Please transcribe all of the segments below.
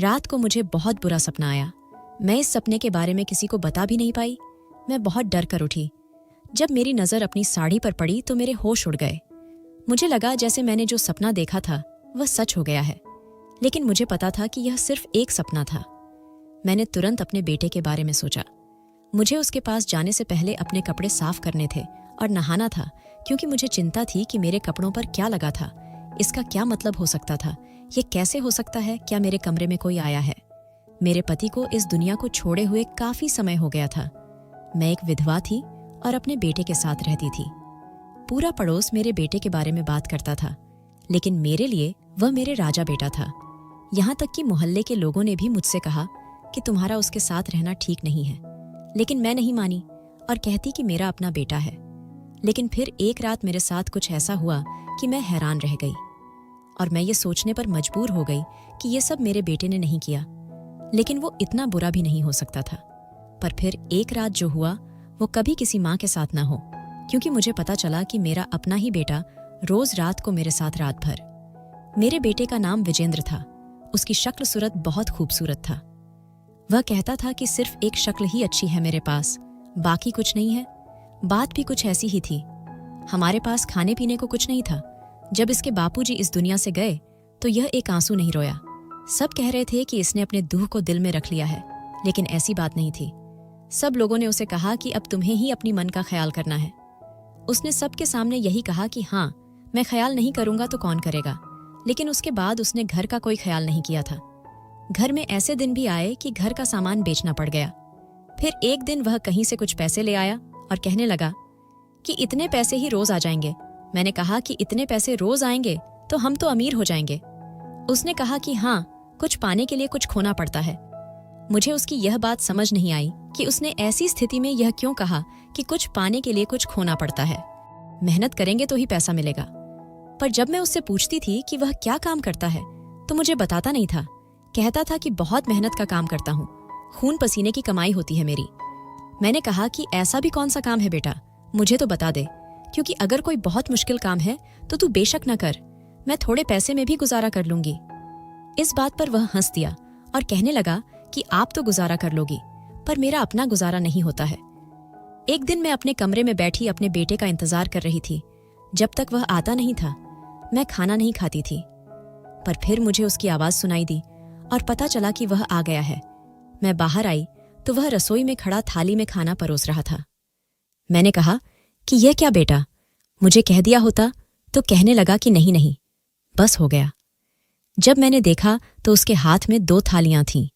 रात को मुझे बहुत बुरा सपना आया। मैं इस सपने के बारे में किसी को बता भी नहीं पाई। मैं बहुत डर कर उठी। जब मेरी नज़र अपनी साड़ी पर पड़ी तो मेरे होश उड़ गए। मुझे लगा जैसे मैंने जो सपना देखा था वह सच हो गया है, लेकिन मुझे पता था कि यह सिर्फ एक सपना था। मैंने तुरंत अपने बेटे के बारे में सोचा। मुझे उसके पास जाने से पहले अपने कपड़े साफ करने थे और नहाना था, क्योंकि मुझे चिंता थी कि मेरे कपड़ों पर क्या लगा था। इसका क्या मतलब हो सकता था? ये कैसे हो सकता है? क्या मेरे कमरे में कोई आया है? मेरे पति को इस दुनिया को छोड़े हुए काफी समय हो गया था। मैं एक विधवा थी और अपने बेटे के साथ रहती थी। पूरा पड़ोस मेरे बेटे के बारे में बात करता था, लेकिन मेरे लिए वह मेरे राजा बेटा था। यहाँ तक कि मोहल्ले के लोगों ने भी मुझसे कहा कि तुम्हारा उसके साथ रहना ठीक नहीं है, लेकिन मैं नहीं मानी और कहती कि मेरा अपना बेटा है। लेकिन फिर एक रात मेरे साथ कुछ ऐसा हुआ कि मैं हैरान रह गई और मैं ये सोचने पर मजबूर हो गई कि ये सब मेरे बेटे ने नहीं किया, लेकिन वो इतना बुरा भी नहीं हो सकता था। पर फिर एक रात जो हुआ वो कभी किसी माँ के साथ ना हो, क्योंकि मुझे पता चला कि मेरा अपना ही बेटा रोज रात को मेरे साथ रात भर। मेरे बेटे का नाम विजेंद्र था। उसकी शक्ल सूरत बहुत खूबसूरत था। वह कहता था कि सिर्फ एक शक्ल ही अच्छी है मेरे पास, बाकी कुछ नहीं है। बात भी कुछ ऐसी ही थी। हमारे पास खाने पीने को कुछ नहीं था। जब इसके बापूजी इस दुनिया से गए तो यह एक आंसू नहीं रोया। सब कह रहे थे कि इसने अपने दुख को दिल में रख लिया है, लेकिन ऐसी बात नहीं थी। सब लोगों ने उसे कहा कि अब तुम्हें ही अपनी मन का ख्याल करना है। उसने सबके सामने यही कहा कि हाँ, मैं ख्याल नहीं करूंगा तो कौन करेगा। लेकिन उसके बाद उसने घर का कोई ख्याल नहीं किया था। घर में ऐसे दिन भी आए कि घर का सामान बेचना पड़ गया। फिर एक दिन वह कहीं से कुछ पैसे ले आया और कहने लगा कि इतने पैसे ही रोज आ जाएंगे। मैंने कहा कि इतने पैसे रोज आएंगे तो हम तो अमीर हो जाएंगे। उसने कहा कि हाँ, कुछ पाने के लिए कुछ खोना पड़ता है। मुझे उसकी यह बात समझ नहीं आई कि उसने ऐसी स्थिति में यह क्यों कहा कि कुछ पाने के लिए कुछ खोना पड़ता है। मेहनत करेंगे तो ही पैसा मिलेगा। पर जब मैं उससे पूछती थी कि वह क्या काम करता है तो मुझे बताता नहीं था। कहता था कि बहुत मेहनत का काम करता हूँ, खून पसीने की कमाई होती है मेरी। मैंने कहा कि ऐसा भी कौन सा काम है बेटा, मुझे तो बता दे, क्योंकि अगर कोई बहुत मुश्किल काम है तो तू बेशक न कर, मैं थोड़े पैसे में भी गुजारा कर लूंगी। इस बात पर वह हंस दिया और कहने लगा कि आप तो गुजारा कर लोगी, पर मेरा अपना गुजारा नहीं होता है। एक दिन मैं अपने कमरे में बैठी अपने बेटे का इंतजार कर रही थी। जब तक वह आता नहीं था मैं खाना नहीं खाती थी। पर फिर मुझे उसकी आवाज सुनाई दी और पता चला कि वह आ गया है। मैं बाहर आई तो वह रसोई में खड़ा थाली में खाना परोस रहा था। मैंने कहा कि यह क्या बेटा, मुझे कह दिया होता। तो कहने लगा कि नहीं नहीं, बस हो गया। जब मैंने देखा तो उसके हाथ में 2 थालियां थीं।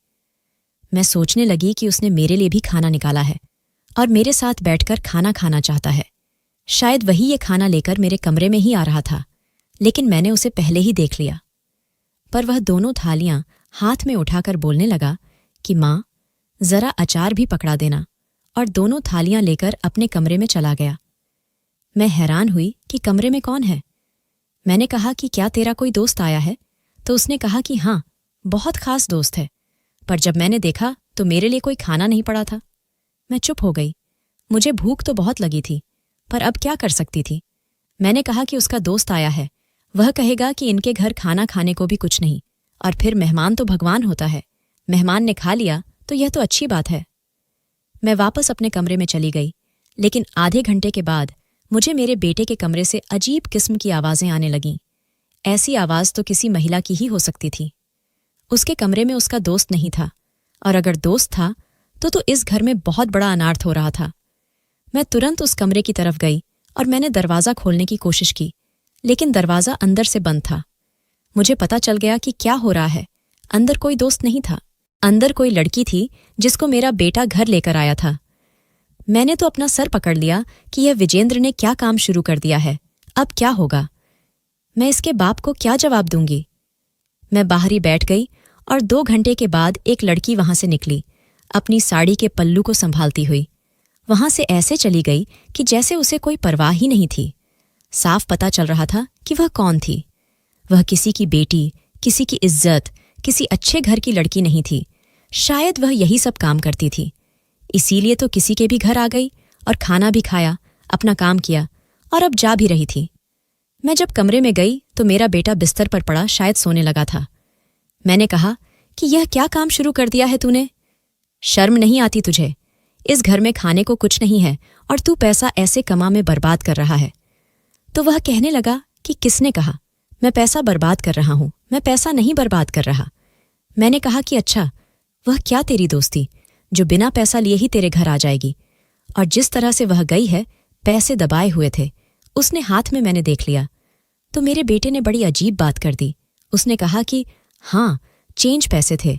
मैं सोचने लगी कि उसने मेरे लिए भी खाना निकाला है और मेरे साथ बैठकर खाना खाना चाहता है। शायद वही ये खाना लेकर मेरे कमरे में ही आ रहा था, लेकिन मैंने उसे पहले ही देख लिया। पर वह दोनों थालियां हाथ में उठाकर बोलने लगा कि माँ, जरा अचार भी पकड़ा देना, और दोनों थालियां लेकर अपने कमरे में चला गया। मैं हैरान हुई कि कमरे में कौन है। मैंने कहा कि क्या तेरा कोई दोस्त आया है? तो उसने कहा कि हाँ, बहुत खास दोस्त है। पर जब मैंने देखा तो मेरे लिए कोई खाना नहीं पड़ा था। मैं चुप हो गई। मुझे भूख तो बहुत लगी थी, पर अब क्या कर सकती थी। मैंने कहा कि उसका दोस्त आया है, वह कहेगा कि इनके घर खाना खाने को भी कुछ नहीं, और फिर मेहमान तो भगवान होता है, मेहमान ने खा लिया तो यह तो अच्छी बात है। मैं वापस अपने कमरे में चली गई, लेकिन आधे घंटे के बाद मुझे मेरे बेटे के कमरे से अजीब किस्म की आवाजें आने लगीं। ऐसी आवाज तो किसी महिला की ही हो सकती थी। उसके कमरे में उसका दोस्त नहीं था, और अगर दोस्त था तो इस घर में बहुत बड़ा अनार्थ हो रहा था। मैं तुरंत उस कमरे की तरफ गई और मैंने दरवाज़ा खोलने की कोशिश की, लेकिन दरवाज़ा अंदर से बंद था। मुझे पता चल गया कि क्या हो रहा है। अंदर कोई दोस्त नहीं था, अंदर कोई लड़की थी जिसको मेरा बेटा घर लेकर आया था। मैंने तो अपना सर पकड़ लिया कि यह विजेंद्र ने क्या काम शुरू कर दिया है। अब क्या होगा? मैं इसके बाप को क्या जवाब दूंगी? मैं बाहर ही बैठ गई और 2 घंटे के बाद एक लड़की वहां से निकली, अपनी साड़ी के पल्लू को संभालती हुई। वहां से ऐसे चली गई कि जैसे उसे कोई परवाह ही नहीं थी। साफ पता चल रहा था कि वह कौन थी। वह किसी की बेटी, किसी की इज्जत, किसी अच्छे घर की लड़की नहीं थी। शायद वह यही सब काम करती थी, इसीलिए तो किसी के भी घर आ गई और खाना भी खाया, अपना काम किया और अब जा भी रही थी। मैं जब कमरे में गई तो मेरा बेटा बिस्तर पर पड़ा शायद सोने लगा था। मैंने कहा कि यह क्या काम शुरू कर दिया है तूने? शर्म नहीं आती तुझे? इस घर में खाने को कुछ नहीं है और तू पैसा ऐसे कमा में बर्बाद कर रहा है। तो वह कहने लगा कि किसने कहा मैं पैसा बर्बाद कर रहा हूं? मैं पैसा नहीं बर्बाद कर रहा। मैंने कहा कि अच्छा, वह क्या तेरी दोस्ती जो बिना पैसा लिए ही तेरे घर आ जाएगी? और जिस तरह से वह गई है, पैसे दबाए हुए थे, उसने हाथ में मैंने देख लिया। तो मेरे बेटे ने बड़ी अजीब बात कर दी। उसने कहा कि हाँ, चेंज पैसे थे।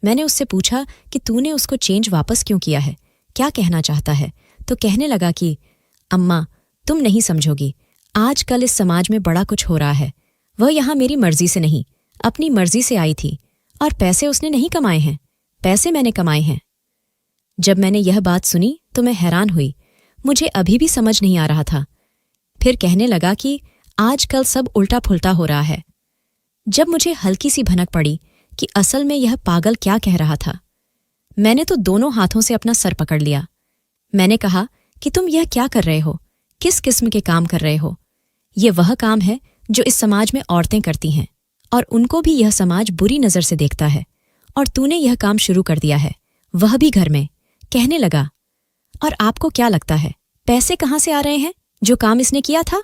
मैंने उससे पूछा कि तूने उसको चेंज वापस क्यों किया है, क्या कहना चाहता है? तो कहने लगा कि अम्मा, तुम नहीं समझोगी, आजकल इस समाज में बड़ा कुछ हो रहा है। वह यहाँ मेरी मर्जी से नहीं, अपनी मर्जी से आई थी, और पैसे उसने नहीं कमाए हैं, पैसे मैंने कमाए हैं। जब मैंने यह बात सुनी तो मैं हैरान हुई। मुझे अभी भी समझ नहीं आ रहा था। फिर कहने लगा कि आजकल सब उल्टा पुल्टा हो रहा है। जब मुझे हल्की सी भनक पड़ी कि असल में यह पागल क्या कह रहा था, मैंने तो दोनों हाथों से अपना सर पकड़ लिया। मैंने कहा कि तुम यह क्या कर रहे हो? किस किस्म के काम कर रहे हो? ये वह काम है जो इस समाज में औरतें करती हैं, और उनको भी यह समाज बुरी नज़र से देखता है, और तूने यह काम शुरू कर दिया है, वह भी घर में। कहने लगा, और आपको क्या लगता है पैसे कहाँ से आ रहे हैं जो काम इसने किया था?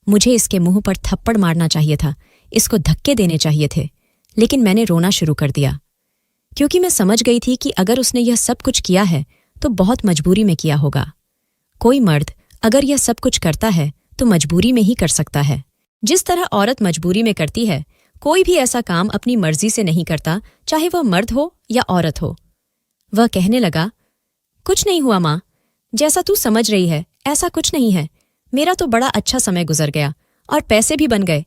मुझे इसके मुंह पर थप्पड़ मारना चाहिए था, इसको धक्के देने चाहिए थे, लेकिन मैंने रोना शुरू कर दिया, क्योंकि मैं समझ गई थी कि अगर उसने यह सब कुछ किया है तो बहुत मजबूरी में किया होगा। कोई मर्द अगर यह सब कुछ करता है तो मजबूरी में ही कर सकता है। जिस तरह औरत मजबूरी में करती है, कोई भी ऐसा काम अपनी मर्जी से नहीं करता, चाहे वह मर्द हो या औरत हो। वह कहने लगा, कुछ नहीं हुआ माँ, जैसा तू समझ रही है ऐसा कुछ नहीं है। मेरा तो बड़ा अच्छा समय गुजर गया और पैसे भी बन गए।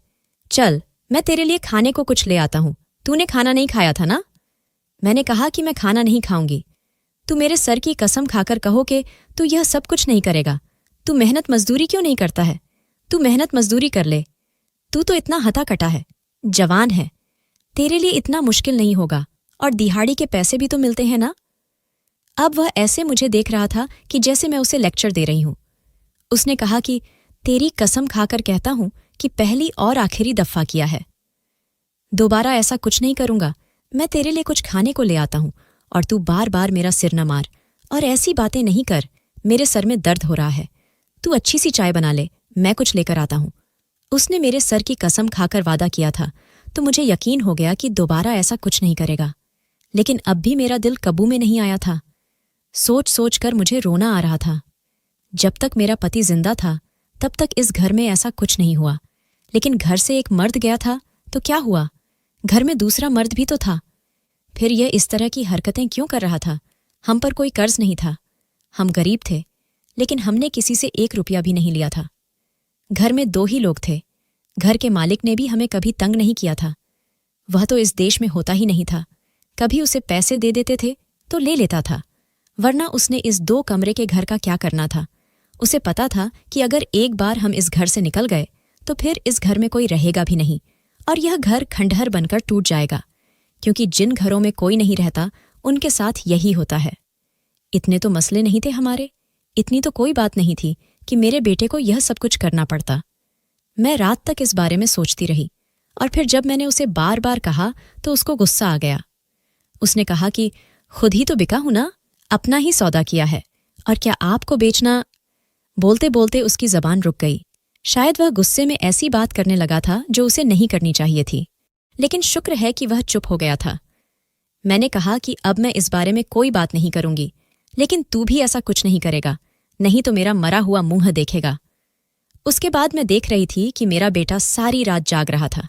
चल, मैं तेरे लिए खाने को कुछ ले आता हूं। तूने खाना नहीं खाया था ना? मैंने कहा कि मैं खाना नहीं खाऊंगी। तू मेरे सर की कसम खाकर कहो कि तू यह सब कुछ नहीं करेगा। तू मेहनत मजदूरी क्यों नहीं करता है? तू मेहनत मजदूरी कर ले। तू तो इतना हथा कटा है, जवान है, तेरे लिए इतना मुश्किल नहीं होगा, और दिहाड़ी के पैसे भी तो मिलते हैं ना? अब वह ऐसे मुझे देख रहा था कि जैसे मैं उसे लेक्चर दे रही हूं। उसने कहा कि तेरी कसम खाकर कहता हूं कि पहली और आखिरी दफा किया है, दोबारा ऐसा कुछ नहीं करूंगा। मैं तेरे लिए कुछ खाने को ले आता हूं, और तू बार बार मेरा सिर न मार और ऐसी बातें नहीं कर। मेरे सर में दर्द हो रहा है। तू अच्छी सी चाय बना ले, मैं कुछ लेकर आता हूं। उसने मेरे सर की कसम खाकर वादा किया था, तो मुझे यकीन हो गया कि दोबारा ऐसा कुछ नहीं करेगा। लेकिन अब भी मेरा दिल काबू में नहीं आया था। सोच सोच कर मुझे रोना आ रहा था। जब तक मेरा पति जिंदा था तब तक इस घर में ऐसा कुछ नहीं हुआ, लेकिन घर से एक मर्द गया था तो क्या हुआ? घर में दूसरा मर्द भी तो था। फिर यह इस तरह की हरकतें क्यों कर रहा था? हम पर कोई कर्ज नहीं था, हम गरीब थे, लेकिन हमने किसी से 1 रुपया भी नहीं लिया था। घर में 2 ही लोग थे। घर के मालिक ने भी हमें कभी तंग नहीं किया था। वह तो इस देश में होता ही नहीं था। कभी उसे पैसे दे देते थे तो ले लेता था, वरना उसने इस 2 कमरे के घर का क्या करना था? उसे पता था कि अगर एक बार हम इस घर से निकल गए तो फिर इस घर में कोई रहेगा भी नहीं, और यह घर खंडहर बनकर टूट जाएगा, क्योंकि जिन घरों में कोई नहीं रहता उनके साथ यही होता है। इतने तो मसले नहीं थे हमारे, इतनी तो कोई बात नहीं थी कि मेरे बेटे को यह सब कुछ करना पड़ता। मैं रात तक इस बारे में सोचती रही, और फिर जब मैंने उसे बार बार कहा तो उसको गुस्सा आ गया। उसने कहा कि खुद ही तो बिका हूं ना, अपना ही सौदा किया है, और क्या आपको बेचना? बोलते बोलते उसकी जबान रुक गई। शायद वह गुस्से में ऐसी बात करने लगा था जो उसे नहीं करनी चाहिए थी, लेकिन शुक्र है कि वह चुप हो गया था। मैंने कहा कि अब मैं इस बारे में कोई बात नहीं करूंगी, लेकिन तू भी ऐसा कुछ नहीं करेगा, नहीं तो मेरा मरा हुआ मुंह देखेगा। उसके बाद मैं देख रही थी कि मेरा बेटा सारी रात जाग रहा था।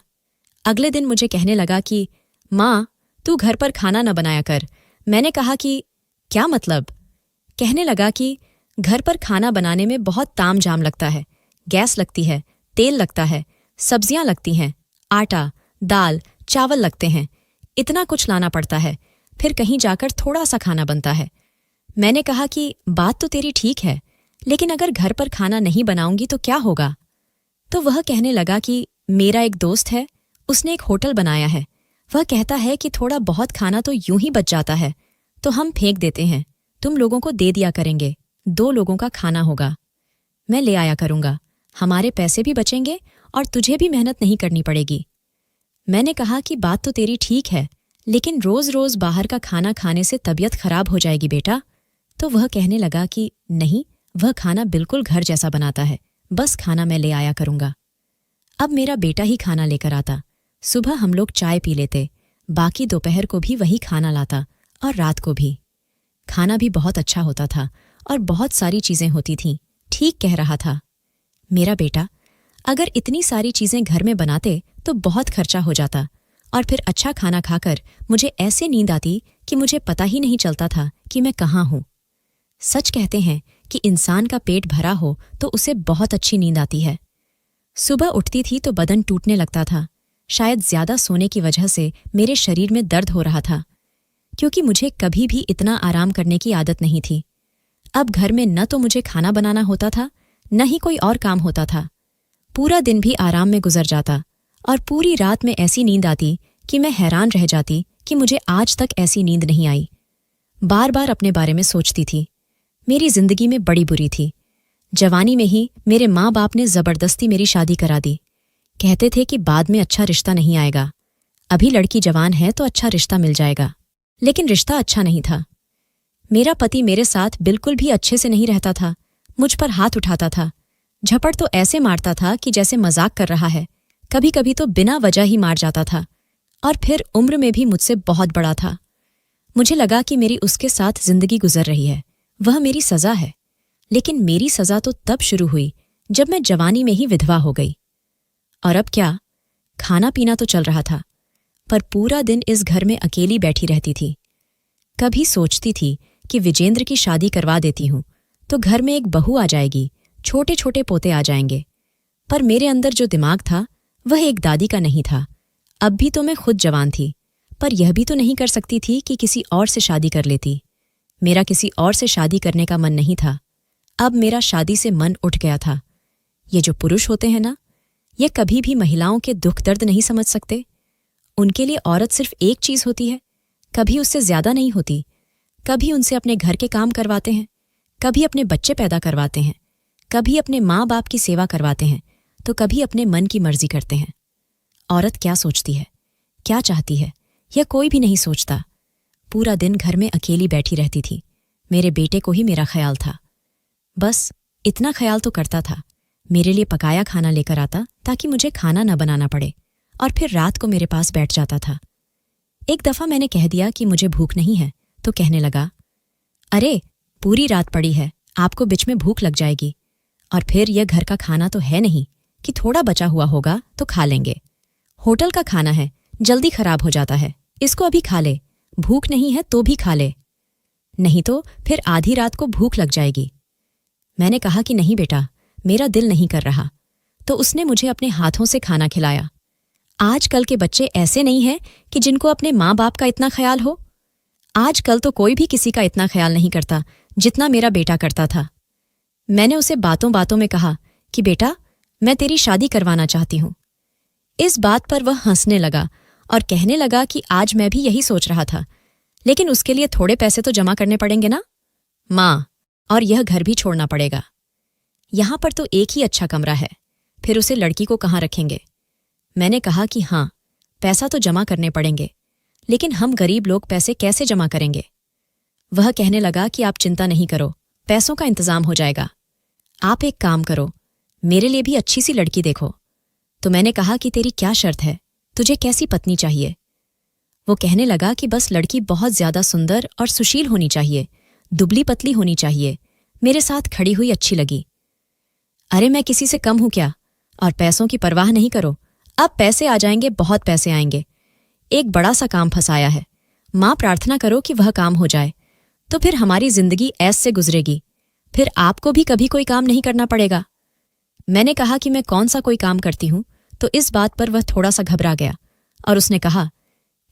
अगले दिन मुझे कहने लगा कि माँ, तू घर पर खाना न बनाया कर। मैंने कहा कि क्या मतलब? कहने लगा कि घर पर खाना बनाने में बहुत ताम झाम लगता है, गैस लगती है, तेल लगता है, सब्जियां लगती हैं, आटा, दाल, चावल लगते हैं, इतना कुछ लाना पड़ता है, फिर कहीं जाकर थोड़ा सा खाना बनता है। मैंने कहा कि बात तो तेरी ठीक है, लेकिन अगर घर पर खाना नहीं बनाऊंगी तो क्या होगा? तो वह कहने लगा कि मेरा एक दोस्त है, उसने एक होटल बनाया है। वह कहता है कि थोड़ा बहुत खाना तो यूं ही बच जाता है, तो हम फेंक देते हैं, तुम लोगों को दे दिया करेंगे, 2 लोगों का खाना होगा। मैं ले आया करूंगा, हमारे पैसे भी बचेंगे और तुझे भी मेहनत नहीं करनी पड़ेगी। मैंने कहा कि बात तो तेरी ठीक है, लेकिन रोज रोज बाहर का खाना खाने से तबीयत खराब हो जाएगी बेटा। तो वह कहने लगा कि नहीं, वह खाना बिल्कुल घर जैसा बनाता है, बस खाना मैं ले आया करूंगा। अब मेरा बेटा ही खाना लेकर आता। सुबह हम लोग चाय पी लेते, बाकी दोपहर को भी वही खाना लाता और रात को भी। खाना भी बहुत अच्छा होता था और बहुत सारी चीजें होती थीं। ठीक कह रहा था मेरा बेटा, अगर इतनी सारी चीजें घर में बनाते तो बहुत खर्चा हो जाता और फिर अच्छा खाना खाकर मुझे ऐसे नींद आती कि मुझे पता ही नहीं चलता था कि मैं कहाँ हूं। सच कहते हैं कि इंसान का पेट भरा हो तो उसे बहुत अच्छी नींद आती है। सुबह उठती थी तो बदन टूटने लगता था। शायद ज्यादा सोने की वजह से मेरे शरीर में दर्द हो रहा था, क्योंकि मुझे कभी भी इतना आराम करने की आदत नहीं थी। अब घर में न तो मुझे खाना बनाना होता था, न ही कोई और काम होता था। पूरा दिन भी आराम में गुजर जाता और पूरी रात में ऐसी नींद आती कि मैं हैरान रह जाती कि मुझे आज तक ऐसी नींद नहीं आई। बार बार अपने बारे में सोचती थी। मेरी जिंदगी में बड़ी बुरी थी। जवानी में ही मेरे माँ बाप ने जबरदस्ती मेरी शादी करा दी। कहते थे कि बाद में अच्छा रिश्ता नहीं आएगा, अभी लड़की जवान है तो अच्छा रिश्ता मिल जाएगा। लेकिन रिश्ता अच्छा नहीं था। मेरा पति मेरे साथ बिल्कुल भी अच्छे से नहीं रहता था। मुझ पर हाथ उठाता था, झपड़ तो ऐसे मारता था कि जैसे मजाक कर रहा है। कभी कभी तो बिना वजह ही मार जाता था। और फिर उम्र में भी मुझसे बहुत बड़ा था। मुझे लगा कि मेरी उसके साथ जिंदगी गुजर रही है, वह मेरी सजा है। लेकिन मेरी सजा तो तब शुरू हुई जब मैं जवानी में ही विधवा हो गई। और अब क्या, खाना पीना तो चल रहा था, पर पूरा दिन इस घर में अकेली बैठी रहती थी। कभी सोचती थी कि विजेंद्र की शादी करवा देती हूं तो घर में एक बहू आ जाएगी, छोटे छोटे पोते आ जाएंगे। पर मेरे अंदर जो दिमाग था वह एक दादी का नहीं था। अब भी तो मैं खुद जवान थी, पर यह भी तो नहीं कर सकती थी कि किसी और से शादी कर लेती। मेरा किसी और से शादी करने का मन नहीं था। अब मेरा शादी से मन उठ गया था। ये जो पुरुष होते हैं ना, ये कभी भी महिलाओं के दुख दर्द नहीं समझ सकते। उनके लिए औरत सिर्फ एक चीज होती है, कभी उससे ज्यादा नहीं होती। कभी उनसे अपने घर के काम करवाते हैं, कभी अपने बच्चे पैदा करवाते हैं, कभी अपने माँ बाप की सेवा करवाते हैं, तो कभी अपने मन की मर्जी करते हैं। औरत क्या सोचती है, क्या चाहती है, यह कोई भी नहीं सोचता। पूरा दिन घर में अकेली बैठी रहती थी। मेरे बेटे को ही मेरा ख्याल था। बस इतना ख्याल तो करता था। मेरे लिए पकाया खाना लेकर आता ताकि मुझे खाना न बनाना पड़े, और फिर रात को मेरे पास बैठ जाता था। एक दफा मैंने कह दिया कि मुझे भूख नहीं है, तो कहने लगा, अरे पूरी रात पड़ी है, आपको बीच में भूख लग जाएगी। और फिर यह घर का खाना तो है नहीं कि थोड़ा बचा हुआ होगा तो खा लेंगे। होटल का खाना है, जल्दी खराब हो जाता है, इसको अभी खा ले। भूख नहीं है तो भी खा ले, नहीं तो फिर आधी रात को भूख लग जाएगी। मैंने कहा कि नहीं बेटा, मेरा दिल नहीं कर रहा। तो उसने मुझे अपने हाथों से खाना खिलाया। आजकल के बच्चे ऐसे नहीं हैं कि जिनको अपने माँ बाप का इतना ख्याल हो। आजकल तो कोई भी किसी का इतना ख्याल नहीं करता जितना मेरा बेटा करता था। मैंने उसे बातों बातों में कहा कि बेटा, मैं तेरी शादी करवाना चाहती हूं। इस बात पर वह हंसने लगा और कहने लगा कि आज मैं भी यही सोच रहा था, लेकिन उसके लिए थोड़े पैसे तो जमा करने पड़ेंगे ना माँ, और यह घर भी छोड़ना पड़ेगा। यहां पर तो एक ही अच्छा कमरा है, फिर उसे लड़की को कहाँ रखेंगे। मैंने कहा कि हाँ, पैसा तो जमा करने पड़ेंगे, लेकिन हम गरीब लोग पैसे कैसे जमा करेंगे। वह कहने लगा कि आप चिंता नहीं करो, पैसों का इंतजाम हो जाएगा। आप एक काम करो, मेरे लिए भी अच्छी सी लड़की देखो। तो मैंने कहा कि तेरी क्या शर्त है, तुझे कैसी पत्नी चाहिए। वो कहने लगा कि बस लड़की बहुत ज्यादा सुंदर और सुशील होनी चाहिए, दुबली पतली होनी चाहिए, मेरे साथ खड़ी हुई अच्छी लगी। अरे मैं किसी से कम हूं क्या, और पैसों की परवाह नहीं करो, अब पैसे आ जाएंगे, बहुत पैसे आएंगे। एक बड़ा सा काम फंसाया है, माँ प्रार्थना करो कि वह काम हो जाए, तो फिर हमारी जिंदगी ऐसे गुजरेगी, फिर आपको भी कभी कोई काम नहीं करना पड़ेगा। मैंने कहा कि मैं कौन सा कोई काम करती हूं, तो इस बात पर वह थोड़ा सा घबरा गया और उसने कहा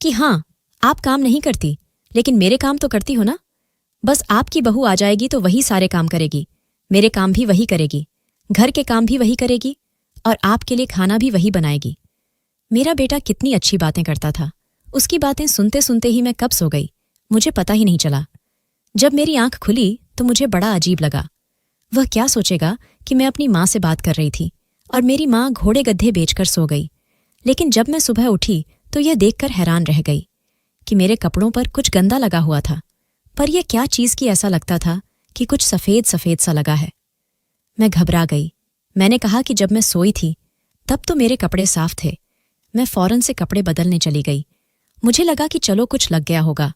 कि हाँ, आप काम नहीं करती, लेकिन मेरे काम तो करती हो ना। बस आपकी बहू आ जाएगी तो वही सारे काम करेगी, मेरे काम भी वही करेगी, घर के काम भी वही करेगी, और आपके लिए खाना भी वही बनाएगी। मेरा बेटा कितनी अच्छी बातें करता था। उसकी बातें सुनते सुनते ही मैं कब सो गई, मुझे पता ही नहीं चला। जब मेरी आंख खुली तो मुझे बड़ा अजीब लगा। वह क्या सोचेगा कि मैं अपनी माँ से बात कर रही थी और मेरी माँ घोड़े गड्ढे बेचकर सो गई। लेकिन जब मैं सुबह उठी तो यह देखकर हैरान रह गई कि मेरे कपड़ों पर कुछ गंदा लगा हुआ था, पर यह क्या चीज़ की ऐसा लगता था कि कुछ सफ़ेद सफ़ेद सा लगा है। मैं घबरा गई। मैंने कहा कि जब मैं सोई थी तब तो मेरे कपड़े साफ थे। मैं फौरन से कपड़े बदलने चली गई। मुझे लगा कि चलो कुछ लग गया होगा,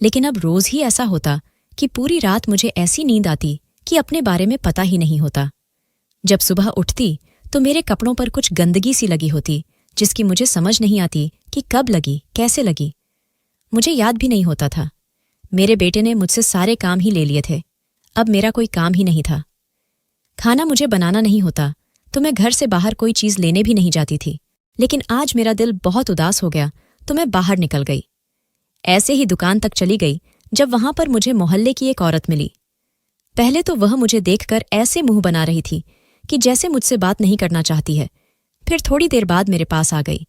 लेकिन अब रोज़ ही ऐसा होता कि पूरी रात मुझे ऐसी नींद आती कि अपने बारे में पता ही नहीं होता। जब सुबह उठती तो मेरे कपड़ों पर कुछ गंदगी सी लगी होती, जिसकी मुझे समझ नहीं आती कि कब लगी, कैसे लगी। मुझे याद भी नहीं होता था। मेरे बेटे ने मुझसे सारे काम ही ले लिए थे। अब मेरा कोई काम ही नहीं था। खाना मुझे बनाना नहीं होता तो मैं घर से बाहर कोई चीज़ लेने भी नहीं जाती थी। लेकिन आज मेरा दिल बहुत उदास हो गया तो मैं बाहर निकल गई। ऐसे ही दुकान तक चली गई जब वहां पर मुझे मोहल्ले की एक औरत मिली। पहले तो वह मुझे देखकर ऐसे मुंह बना रही थी कि जैसे मुझसे बात नहीं करना चाहती है। फिर थोड़ी देर बाद मेरे पास आ गई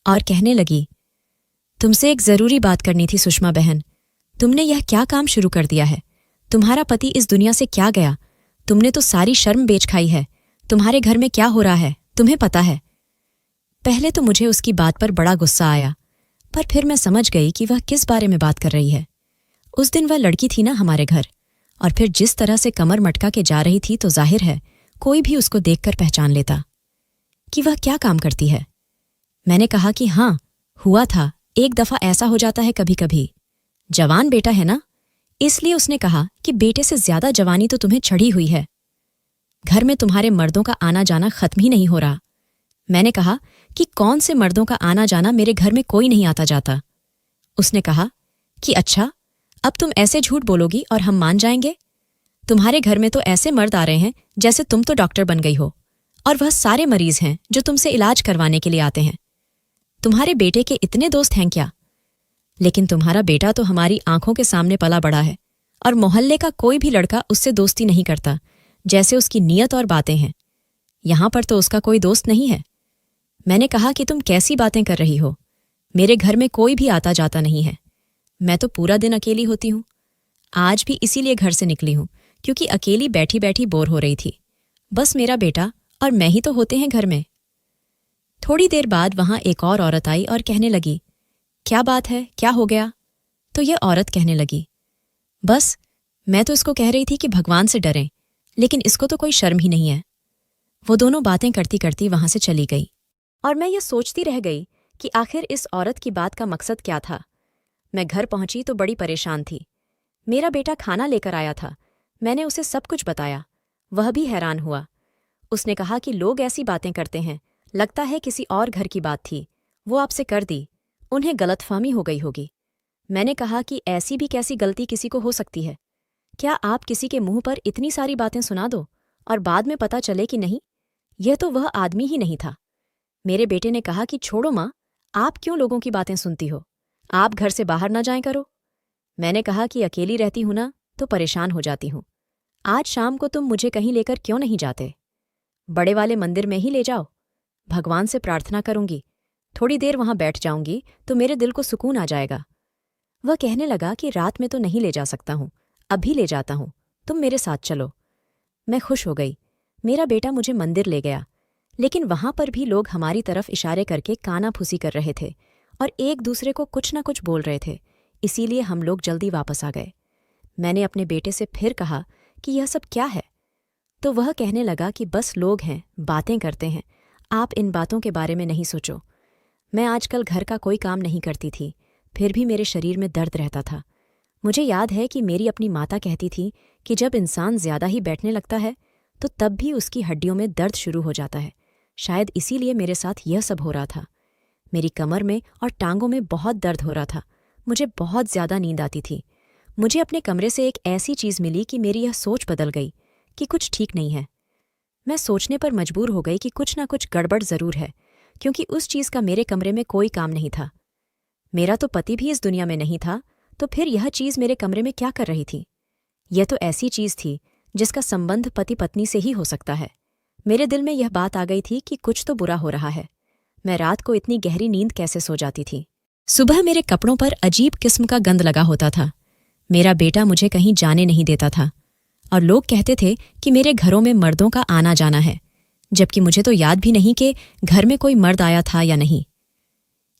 और कहने लगी, तुमसे एक जरूरी बात करनी थी सुषमा बहन। तुमने यह क्या काम शुरू कर दिया है? तुम्हारा पति इस दुनिया से क्या गया? तुमने तो सारी शर्म बेच खाई है। तुम्हारे घर में क्या हो रहा है तुम्हें पता है? पहले तो मुझे उसकी बात पर बड़ा गुस्सा आया, पर फिर मैं समझ गई कि वह किस बारे में बात कर रही है। उस दिन वह लड़की थी ना हमारे घर, और फिर जिस तरह से कमर मटका के जा रही थी तो जाहिर है कोई भी उसको देखकर पहचान लेता कि वह क्या काम करती है। मैंने कहा कि हाँ, हुआ था, एक दफा ऐसा हो जाता है कभी कभी। जवान बेटा है ना, इसलिए उसने कहा कि बेटे से ज्यादा जवानी तो तुम्हें चढ़ी हुई है। घर में तुम्हारे मर्दों का आना जाना खत्म ही नहीं हो रहा। मैंने कहा कि कौन से मर्दों का आना जाना, मेरे घर में कोई नहीं आता जाता। उसने कहा कि अच्छा, अब तुम ऐसे झूठ बोलोगी और हम मान जाएंगे? तुम्हारे घर में तो ऐसे मर्द आ रहे हैं जैसे तुम तो डॉक्टर बन गई हो, और वह सारे मरीज हैं जो तुमसे इलाज करवाने के लिए आते हैं। तुम्हारे बेटे के इतने दोस्त हैं क्या? लेकिन तुम्हारा बेटा तो हमारी आंखों के सामने पला बड़ा है, और मोहल्ले का कोई भी लड़का उससे दोस्ती नहीं करता, जैसे उसकी नीयत और बातें हैं। यहां पर तो उसका कोई दोस्त नहीं है। मैंने कहा कि तुम कैसी बातें कर रही हो? मेरे घर में कोई भी आता जाता नहीं है। मैं तो पूरा दिन अकेली होती हूँ। आज भी इसीलिए घर से निकली हूँ, क्योंकि अकेली बैठी बैठी बोर हो रही थी। बस मेरा बेटा और मैं ही तो होते हैं घर में। थोड़ी देर बाद वहां एक और औरत आई और कहने लगी, क्या बात है, क्या हो गया? तो यह औरत कहने लगी, बस मैं तो इसको कह रही थी कि भगवान से डरें, लेकिन इसको तो कोई शर्म ही नहीं है। वो दोनों बातें करती करती वहां से चली गई, और मैं ये सोचती रह गई कि आखिर इस औरत की बात का मकसद क्या था। मैं घर पहुंची तो बड़ी परेशान थी। मेरा बेटा खाना लेकर आया था। मैंने उसे सब कुछ बताया। वह भी हैरान हुआ। उसने कहा कि लोग ऐसी बातें करते हैं, लगता है किसी और घर की बात थी, वो आपसे कर दी, उन्हें गलतफहमी हो गई होगी। मैंने कहा कि ऐसी भी कैसी गलती किसी को हो सकती है? क्या आप किसी के मुंह पर इतनी सारी बातें सुना दो और बाद में पता चले कि नहीं, यह तो वह आदमी ही नहीं था। मेरे बेटे ने कहा कि छोड़ो माँ, आप क्यों लोगों की बातें सुनती हो? आप घर से बाहर ना जाएं करो। मैंने कहा कि अकेली रहती हूं ना, तो परेशान हो जाती हूं। आज शाम को तुम मुझे कहीं लेकर क्यों नहीं जाते? बड़े वाले मंदिर में ही ले जाओ। भगवान से प्रार्थना करूंगी। थोड़ी देर वहां बैठ जाऊंगी तो मेरे दिल को सुकून आ जाएगा। वह कहने लगा कि रात में तो नहीं ले जा सकता हूं, अभी ले जाता हूं, तुम मेरे साथ चलो। मैं खुश हो गई। मेरा बेटा मुझे मंदिर ले गया, लेकिन वहां पर भी लोग हमारी तरफ इशारे करके कानाफूसी कर रहे थे और एक दूसरे को कुछ न कुछ बोल रहे थे। इसीलिए हम लोग जल्दी वापस आ गए। मैंने अपने बेटे से फिर कहा कि यह सब क्या है, तो वह कहने लगा कि बस लोग हैं, बातें करते हैं, आप इन बातों के बारे में नहीं सोचो। मैं आजकल घर का कोई काम नहीं करती थी, फिर भी मेरे शरीर में दर्द रहता था। मुझे याद है कि मेरी अपनी माता कहती थी कि जब इंसान ज्यादा ही बैठने लगता है तो तब भी उसकी हड्डियों में दर्द शुरू हो जाता है। शायद इसीलिए मेरे साथ यह सब हो रहा था। मेरी कमर में और टांगों में बहुत दर्द हो रहा था। मुझे बहुत ज्यादा नींद आती थी। मुझे अपने कमरे से एक ऐसी चीज मिली कि मेरी यह सोच बदल गई कि कुछ ठीक नहीं है। मैं सोचने पर मजबूर हो गई कि कुछ ना कुछ गड़बड़ जरूर है, क्योंकि उस चीज का मेरे कमरे में कोई काम नहीं था। मेरा तो पति भी इस दुनिया में नहीं था, तो फिर यह चीज मेरे कमरे में क्या कर रही थी? यह तो ऐसी चीज थी जिसका संबंध पति पत्नी से ही हो सकता है। मेरे दिल में यह बात आ गई थी कि कुछ तो बुरा हो रहा है। मैं रात को इतनी गहरी नींद कैसे सो जाती थी? सुबह मेरे कपड़ों पर अजीब किस्म का गंध लगा होता था। मेरा बेटा मुझे कहीं जाने नहीं देता था, और लोग कहते थे कि मेरे घरों में मर्दों का आना जाना है, जबकि मुझे तो याद भी नहीं कि घर में कोई मर्द आया था या नहीं।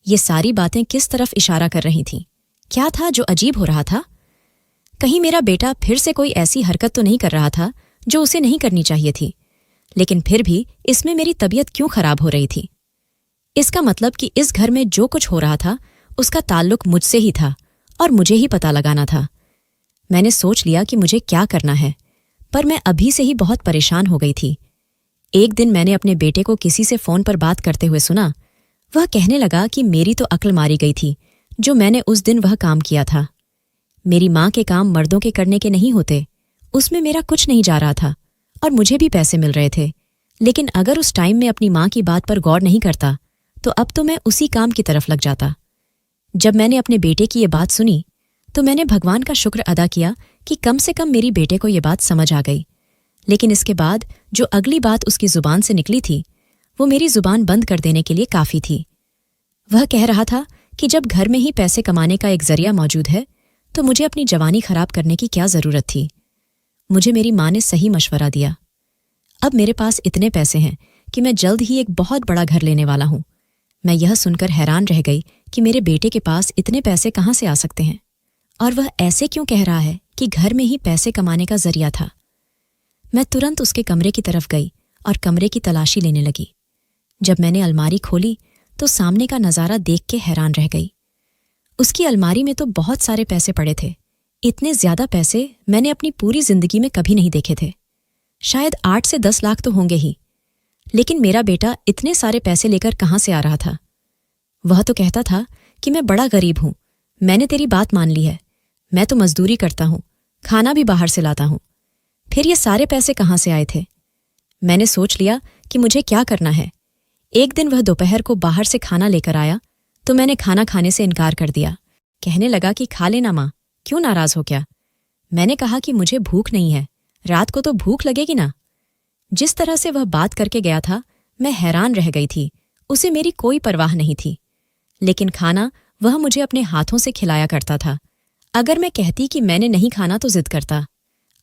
ये सारी बातें किस तरफ इशारा कर रही थीं? क्या था जो अजीब हो रहा था? कहीं मेरा बेटा फिर से कोई ऐसी हरकत तो नहीं कर रहा था जो उसे नहीं करनी चाहिए थी, लेकिन फिर भी इसमें मेरी तबीयत क्यों खराब हो रही थी? इसका मतलब कि इस घर में जो कुछ हो रहा था उसका ताल्लुक मुझसे ही था और मुझे ही पता लगाना था। मैंने सोच लिया कि मुझे क्या करना है, पर मैं अभी से ही बहुत परेशान हो गई थी। एक दिन मैंने अपने बेटे को किसी से फोन पर बात करते हुए सुना। वह कहने लगा कि मेरी तो अक्ल मारी गई थी जो मैंने उस दिन वह काम किया था। मेरी माँ के काम मर्दों के करने के नहीं होते, उसमें मेरा कुछ नहीं जा रहा था और मुझे भी पैसे मिल रहे थे, लेकिन अगर उस टाइम में अपनी माँ की बात पर गौर नहीं करता तो अब तो मैं उसी काम की तरफ लग जाता। जब मैंने अपने बेटे की ये बात सुनी तो मैंने भगवान का शुक्र अदा किया कि कम से कम मेरी बेटे को ये बात समझ आ गई। लेकिन इसके बाद जो अगली बात उसकी जुबान से निकली थी वो मेरी जुबान बंद कर देने के लिए काफी थी। वह कह रहा था कि जब घर में ही पैसे कमाने का एक जरिया मौजूद है तो मुझे अपनी जवानी खराब करने की क्या जरूरत थी। मुझे मेरी माँ ने सही मशवरा दिया। अब मेरे पास इतने पैसे हैं कि मैं जल्द ही एक बहुत बड़ा घर लेने वाला हूं। मैं यह सुनकर हैरान रह गई कि मेरे बेटे के पास इतने पैसे कहाँ से आ सकते हैं, और वह ऐसे क्यों कह रहा है कि घर में ही पैसे कमाने का जरिया था। मैं तुरंत उसके कमरे की तरफ गई और कमरे की तलाशी लेने लगी। जब मैंने अलमारी खोली तो सामने का नज़ारा देख के हैरान रह गई। उसकी अलमारी में तो बहुत सारे पैसे पड़े थे। इतने ज्यादा पैसे मैंने अपनी पूरी जिंदगी में कभी नहीं देखे थे। शायद 8 से 10 लाख तो होंगे ही। लेकिन मेरा बेटा इतने सारे पैसे लेकर कहाँ से आ रहा था? वह तो कहता था कि मैं बड़ा गरीब हूं, मैंने तेरी बात मान ली है, मैं तो मजदूरी करता हूं, खाना भी बाहर से लाता हूं। फिर ये सारे पैसे कहाँ से आए थे? मैंने सोच लिया कि मुझे क्या करना है। एक दिन वह दोपहर को बाहर से खाना लेकर आया तो मैंने खाना खाने से इनकार कर दिया। कहने लगा कि खा लेना माँ, क्यों नाराज हो क्या? मैंने कहा कि मुझे भूख नहीं है, रात को तो भूख लगेगी ना। जिस तरह से वह बात करके गया था मैं हैरान रह गई थी। उसे मेरी कोई परवाह नहीं थी, लेकिन खाना वह मुझे अपने हाथों से खिलाया करता था। अगर मैं कहती कि मैंने नहीं खाना तो जिद करता।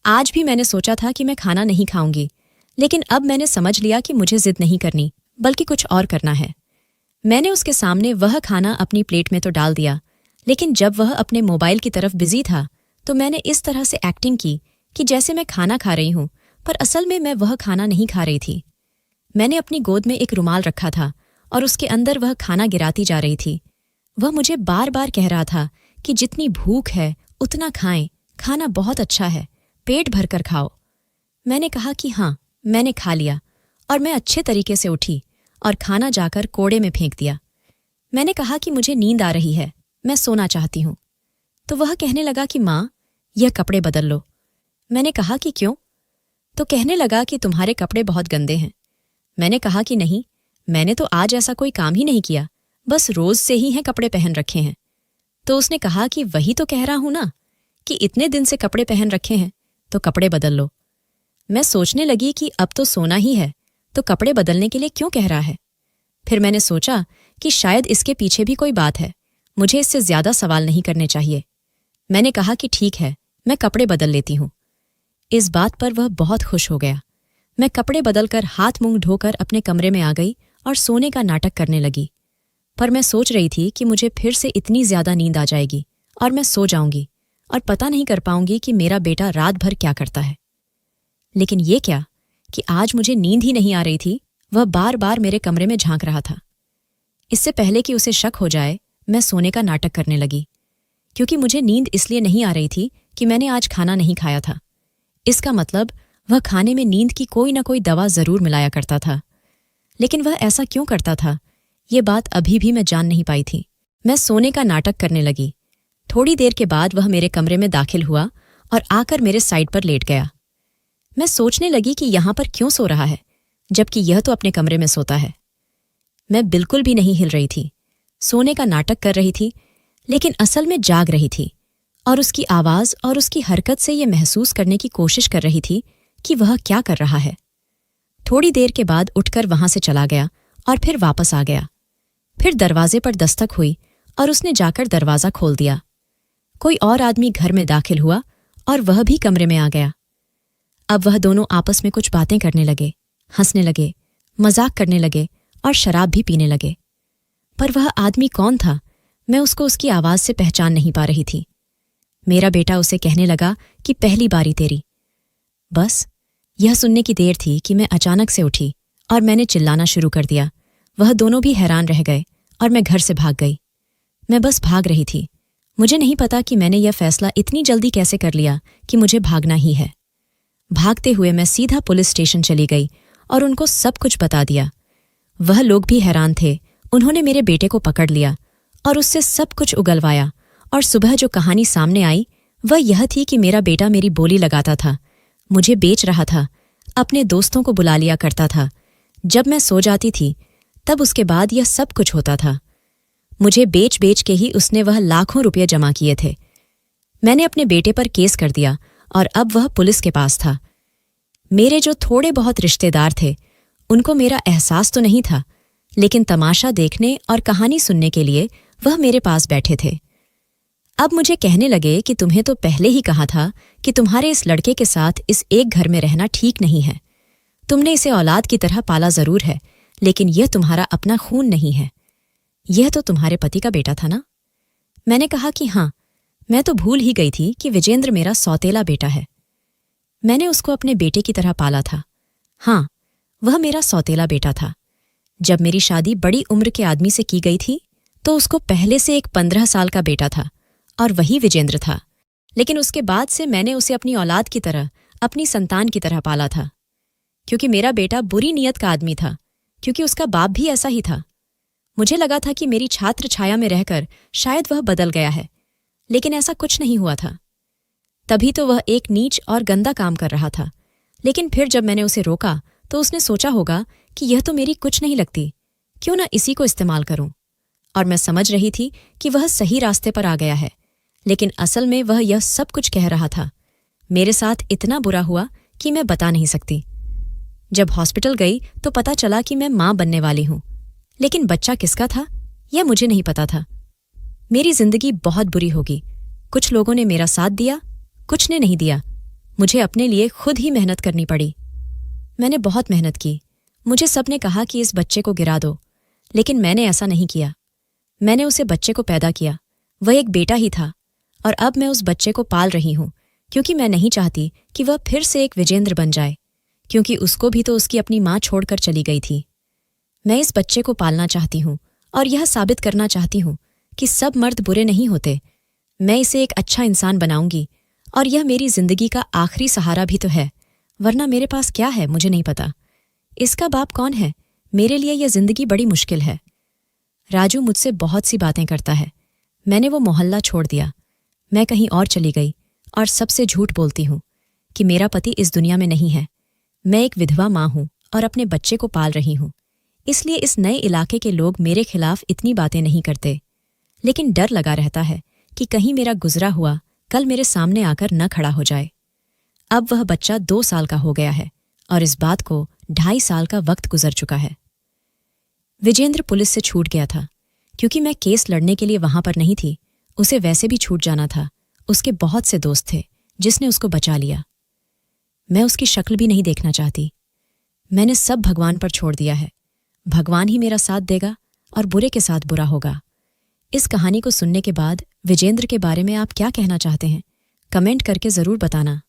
आज भी मैंने सोचा था कि मैं खाना नहीं खाऊंगी, लेकिन अब मैंने समझ लिया कि मुझे जिद नहीं करनी बल्कि कुछ और करना है। मैंने उसके सामने वह खाना अपनी प्लेट में तो डाल दिया, लेकिन जब वह अपने मोबाइल की तरफ बिजी था तो मैंने इस तरह से एक्टिंग की कि जैसे मैं खाना खा रही हूं, पर असल में मैं वह खाना नहीं खा रही थी। मैंने अपनी गोद में एक रुमाल रखा था और उसके अंदर वह खाना गिराती जा रही थी। वह मुझे बार बार कह रहा था कि जितनी भूख है उतना खाएं, खाना बहुत अच्छा है, पेट भरकर खाओ। मैंने कहा कि हाँ, मैंने खा लिया और मैं अच्छे तरीके से उठी और खाना जाकर कोड़े में फेंक दिया। मैंने कहा कि मुझे नींद आ रही है, मैं सोना चाहती हूं। तो वह कहने लगा कि माँ, यह कपड़े बदल लो। मैंने कहा कि क्यों? तो कहने लगा कि तुम्हारे कपड़े बहुत गंदे हैं। मैंने कहा कि नहीं, मैंने तो आज ऐसा कोई काम ही नहीं किया, बस रोज से ही हैं कपड़े पहन रखे हैं। तो उसने कहा कि वही तो कह रहा हूं ना कि इतने दिन से कपड़े पहन रखे हैं तो कपड़े बदल लो। मैं सोचने लगी कि अब तो सोना ही है तो कपड़े बदलने के लिए क्यों कह रहा है। फिर मैंने सोचा कि शायद इसके पीछे भी कोई बात है, मुझे इससे ज्यादा सवाल नहीं करने चाहिए। मैंने कहा कि ठीक है, मैं कपड़े बदल लेती हूं। इस बात पर वह बहुत खुश हो गया। मैं कपड़े बदलकर हाथ मुंह धोकर अपने कमरे में आ गई और सोने का नाटक करने लगी। पर मैं सोच रही थी कि मुझे फिर से इतनी ज्यादा नींद आ जाएगी और मैं सो जाऊंगी और पता नहीं कर पाऊंगी कि मेरा बेटा रात भर क्या करता है। लेकिन ये क्या कि आज मुझे नींद ही नहीं आ रही थी, वह बार बार मेरे कमरे में झांक रहा था। इससे पहले कि उसे शक हो जाए मैं सोने का नाटक करने लगी, क्योंकि मुझे नींद इसलिए नहीं आ रही थी कि मैंने आज खाना नहीं खाया था। इसका मतलब वह खाने में नींद की कोई ना कोई दवा जरूर मिलाया करता था। लेकिन वह ऐसा क्यों करता था, ये बात अभी भी मैं जान नहीं पाई थी। मैं सोने का नाटक करने लगी। थोड़ी देर के बाद वह मेरे कमरे में दाखिल हुआ और आकर मेरे साइड पर लेट गया। मैं सोचने लगी कि यहां पर क्यों सो रहा है, जबकि यह तो अपने कमरे में सोता है। मैं बिल्कुल भी नहीं हिल रही थी, सोने का नाटक कर रही थी, लेकिन असल में जाग रही थी और उसकी आवाज और उसकी हरकत से यह महसूस करने की कोशिश कर रही थी कि वह क्या कर रहा है। थोड़ी देर के बाद उठकर वहां से चला गया और फिर वापस आ गया। फिर दरवाजे पर दस्तक हुई और उसने जाकर दरवाजा खोल दिया। कोई और आदमी घर में दाखिल हुआ और वह भी कमरे में आ गया। अब वह दोनों आपस में कुछ बातें करने लगे, हंसने लगे, मजाक करने लगे और शराब भी पीने लगे। पर वह आदमी कौन था, मैं उसको उसकी आवाज से पहचान नहीं पा रही थी। मेरा बेटा उसे कहने लगा कि पहली बारी तेरी। बस यह सुनने की देर थी कि मैं अचानक से उठी और मैंने चिल्लाना शुरू कर दिया। वह दोनों भी हैरान रह गए और मैं घर से भाग गई। मैं बस भाग रही थी। मुझे नहीं पता कि मैंने यह फैसला इतनी जल्दी कैसे कर लिया कि मुझे भागना ही है। भागते हुए मैं सीधा पुलिस स्टेशन चली गई और उनको सब कुछ बता दिया। वह लोग भी हैरान थे। उन्होंने मेरे बेटे को पकड़ लिया और उससे सब कुछ उगलवाया और सुबह जो कहानी सामने आई वह यह थी कि मेरा बेटा मेरी बोली लगाता था, मुझे बेच रहा था, अपने दोस्तों को बुला लिया करता था। जब मैं सो जाती थी तब उसके बाद यह सब कुछ होता था। मुझे बेच बेच के ही उसने वह लाखों रुपये जमा किए थे। मैंने अपने बेटे पर केस कर दिया और अब वह पुलिस के पास था। मेरे जो थोड़े बहुत रिश्तेदार थे उनको मेरा एहसास तो नहीं था, लेकिन तमाशा देखने और कहानी सुनने के लिए वह मेरे पास बैठे थे। अब मुझे कहने लगे कि तुम्हें तो पहले ही कहा था कि तुम्हारे इस लड़के के साथ इस एक घर में रहना ठीक नहीं है। तुमने इसे औलाद की तरह पाला जरूर है, लेकिन यह तुम्हारा अपना खून नहीं है। यह तो तुम्हारे पति का बेटा था ना? मैंने कहा कि हाँ, मैं तो भूल ही गई थी कि विजेंद्र मेरा सौतेला बेटा है। मैंने उसको अपने बेटे की तरह पाला था। हाँ, वह मेरा सौतेला बेटा था। जब मेरी शादी बड़ी उम्र के आदमी से की गई थी तो उसको पहले से एक 15 साल का बेटा था और वही विजेंद्र था। लेकिन उसके बाद से मैंने उसे अपनी औलाद की तरह, अपनी संतान की तरह पाला था। क्योंकि मेरा बेटा बुरी नीयत का आदमी था, क्योंकि उसका बाप भी ऐसा ही था। मुझे लगा था कि मेरी छात्र छाया में रहकर शायद वह बदल गया है, लेकिन ऐसा कुछ नहीं हुआ था। तभी तो वह एक नीच और गंदा काम कर रहा था। लेकिन फिर जब मैंने उसे रोका तो उसने सोचा होगा कि यह तो मेरी कुछ नहीं लगती, क्यों ना इसी को इस्तेमाल करूं। और मैं समझ रही थी कि वह सही रास्ते पर आ गया है, लेकिन असल में वह यह सब कुछ कह रहा था। मेरे साथ इतना बुरा हुआ कि मैं बता नहीं सकती। जब हॉस्पिटल गई तो पता चला कि मैं मां बनने वाली हूं, लेकिन बच्चा किसका था यह मुझे नहीं पता था। मेरी जिंदगी बहुत बुरी होगी। कुछ लोगों ने मेरा साथ दिया, कुछ ने नहीं दिया। मुझे अपने लिए खुद ही मेहनत करनी पड़ी। मैंने बहुत मेहनत की। मुझे सबने कहा कि इस बच्चे को गिरा दो, लेकिन मैंने ऐसा नहीं किया। मैंने उसे बच्चे को पैदा किया। वह एक बेटा ही था और अब मैं उस बच्चे को पाल रही हूं, क्योंकि मैं नहीं चाहती कि वह फिर से एक विजेंद्र बन जाए, क्योंकि उसको भी तो उसकी अपनी मां छोड़कर चली गई थी। मैं इस बच्चे को पालना चाहती हूं और यह साबित करना चाहती हूं कि सब मर्द बुरे नहीं होते। मैं इसे एक अच्छा इंसान बनाऊंगी और यह मेरी जिंदगी का आखिरी सहारा भी तो है, वरना मेरे पास क्या है मुझे नहीं पता। इसका बाप कौन है? मेरे लिए यह जिंदगी बड़ी मुश्किल है। राजू मुझसे बहुत सी बातें करता है। मैंने वो मोहल्ला छोड़ दिया। मैं कहीं और चली गई और सबसे झूठ बोलती हूँ कि मेरा पति इस दुनिया में नहीं है। मैं एक विधवा माँ हूँ और अपने बच्चे को पाल रही हूँ, इसलिए इस नए इलाके के लोग मेरे खिलाफ इतनी बातें नहीं करते। लेकिन डर लगा रहता है कि कहीं मेरा गुजरा हुआ कल मेरे सामने आकर न खड़ा हो जाए। अब वह बच्चा 2 साल का हो गया है और इस बात को 2.5 साल का वक्त गुजर चुका है। विजेंद्र पुलिस से छूट गया था, क्योंकि मैं केस लड़ने के लिए वहां पर नहीं थी। उसे वैसे भी छूट जाना था। उसके बहुत से दोस्त थे जिसने उसको बचा लिया। मैं उसकी शक्ल भी नहीं देखना चाहती। मैंने सब भगवान पर छोड़ दिया है। भगवान ही मेरा साथ देगा और बुरे के साथ बुरा होगा। इस कहानी को सुनने के बाद विजेंद्र के बारे में आप क्या कहना चाहते हैं? कमेंट करके ज़रूर बताना।